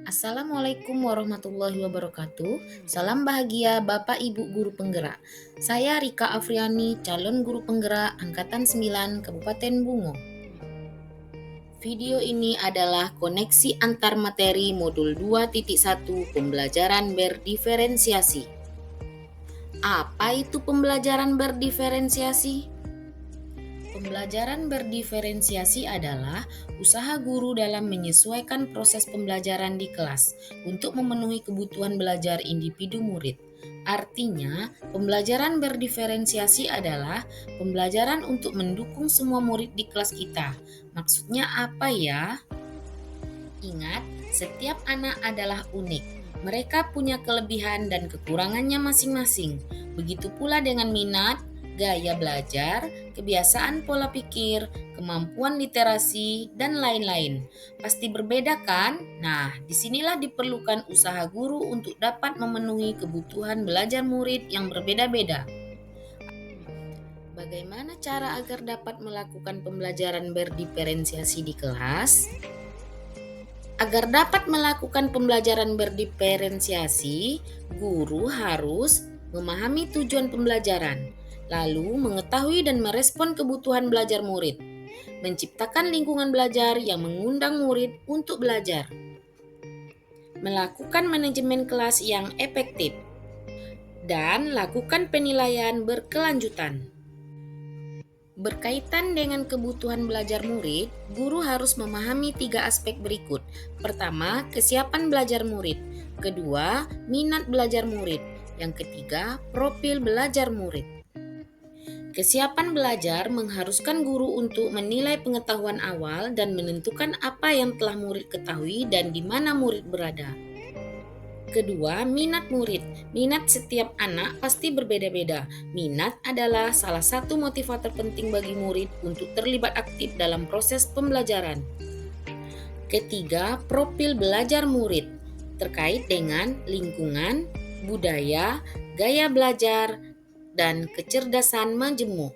Assalamualaikum warahmatullahi wabarakatuh. Salam bahagia Bapak Ibu Guru Penggerak. Saya Rika Afriani, calon guru penggerak Angkatan 9 Kabupaten Bungo. Video ini adalah koneksi antar materi modul 2.1 pembelajaran berdiferensiasi. Apa itu pembelajaran berdiferensiasi? Pembelajaran berdiferensiasi adalah usaha guru dalam menyesuaikan proses pembelajaran di kelas untuk memenuhi kebutuhan belajar individu murid. Artinya, pembelajaran berdiferensiasi adalah pembelajaran untuk mendukung semua murid di kelas kita. Maksudnya apa ya? Ingat, setiap anak adalah unik. Mereka punya kelebihan dan kekurangannya masing-masing. Begitu pula dengan minat, gaya belajar, kebiasaan pola pikir, kemampuan literasi, dan lain-lain. Pasti berbeda kan? Nah, disinilah diperlukan usaha guru untuk dapat memenuhi kebutuhan belajar murid yang berbeda-beda. Bagaimana cara agar dapat melakukan pembelajaran berdiferensiasi di kelas? Agar dapat melakukan pembelajaran berdiferensiasi, guru harus memahami tujuan pembelajaran, lalu mengetahui dan merespon kebutuhan belajar murid, menciptakan lingkungan belajar yang mengundang murid untuk belajar, melakukan manajemen kelas yang efektif, dan lakukan penilaian berkelanjutan. Berkaitan dengan kebutuhan belajar murid, guru harus memahami 3 aspek berikut. Pertama, kesiapan belajar murid. Kedua, minat belajar murid. Yang ketiga, profil belajar murid. Kesiapan belajar mengharuskan guru untuk menilai pengetahuan awal dan menentukan apa yang telah murid ketahui dan di mana murid berada. Kedua, minat murid. Minat setiap anak pasti berbeda-beda. Minat adalah salah satu motivator penting bagi murid untuk terlibat aktif dalam proses pembelajaran. Ketiga, profil belajar murid terkait dengan lingkungan, budaya, gaya belajar, dan kecerdasan majemuk.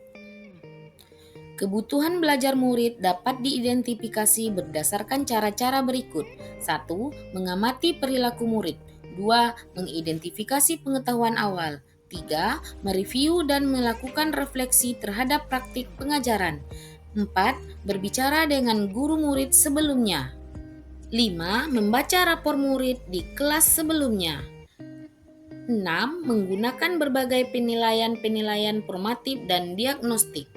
Kebutuhan belajar murid dapat diidentifikasi berdasarkan cara-cara berikut. 1. Mengamati perilaku murid. 2. Mengidentifikasi pengetahuan awal. 3. Mereview dan melakukan refleksi terhadap praktik pengajaran. 4. Berbicara dengan guru murid sebelumnya. 5. Membaca rapor murid di kelas sebelumnya. 6. Menggunakan berbagai penilaian formatif dan diagnostik.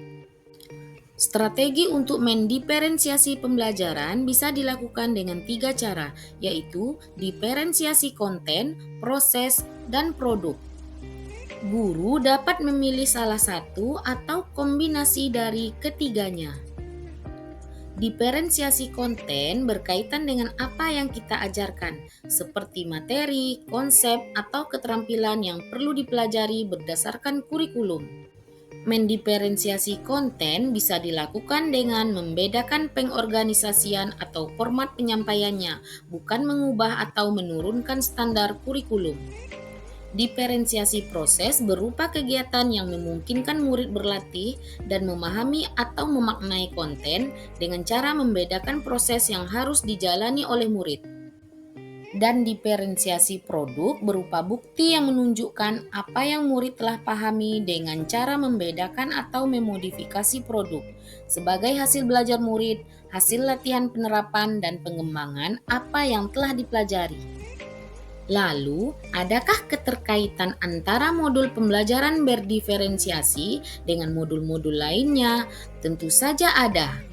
Strategi untuk mendiferensiasi pembelajaran bisa dilakukan dengan 3 cara, yaitu diferensiasi konten, proses, dan produk. Guru dapat memilih salah satu atau kombinasi dari ketiganya. Diferensiasi konten berkaitan dengan apa yang kita ajarkan, seperti materi, konsep, atau keterampilan yang perlu dipelajari berdasarkan kurikulum. Mendiferensiasi konten bisa dilakukan dengan membedakan pengorganisasian atau format penyampaiannya, bukan mengubah atau menurunkan standar kurikulum. Diferensiasi proses berupa kegiatan yang memungkinkan murid berlatih dan memahami atau memaknai konten dengan cara membedakan proses yang harus dijalani oleh murid. Dan diferensiasi produk berupa bukti yang menunjukkan apa yang murid telah pahami dengan cara membedakan atau memodifikasi produk sebagai hasil belajar murid, hasil latihan penerapan dan pengembangan apa yang telah dipelajari. Lalu, adakah keterkaitan antara modul pembelajaran berdiferensiasi dengan modul-modul lainnya? Tentu saja ada.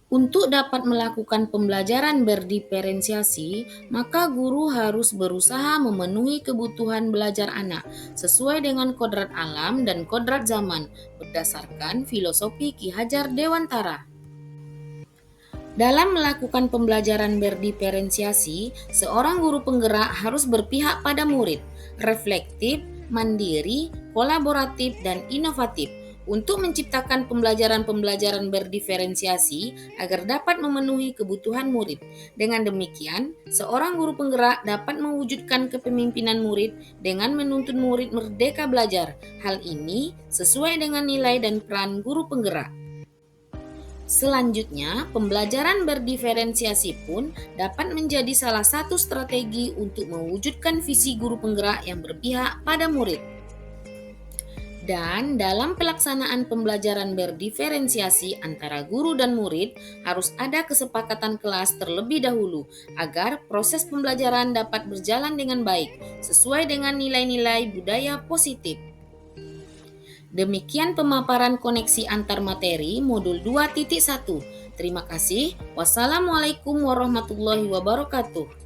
Untuk dapat melakukan pembelajaran berdiferensiasi, maka guru harus berusaha memenuhi kebutuhan belajar anak sesuai dengan kodrat alam dan kodrat zaman berdasarkan filosofi Ki Hajar Dewantara. Dalam melakukan pembelajaran berdiferensiasi, seorang guru penggerak harus berpihak pada murid, reflektif, mandiri, kolaboratif, dan inovatif untuk menciptakan pembelajaran-pembelajaran berdiferensiasi agar dapat memenuhi kebutuhan murid. Dengan demikian, seorang guru penggerak dapat mewujudkan kepemimpinan murid dengan menuntun murid merdeka belajar. Hal ini sesuai dengan nilai dan peran guru penggerak. Selanjutnya, pembelajaran berdiferensiasi pun dapat menjadi salah satu strategi untuk mewujudkan visi guru penggerak yang berpihak pada murid. Dan dalam pelaksanaan pembelajaran berdiferensiasi antara guru dan murid, harus ada kesepakatan kelas terlebih dahulu agar proses pembelajaran dapat berjalan dengan baik, sesuai dengan nilai-nilai budaya positif. Demikian pemaparan koneksi antar materi modul 2.1. Terima kasih. Wassalamualaikum warahmatullahi wabarakatuh.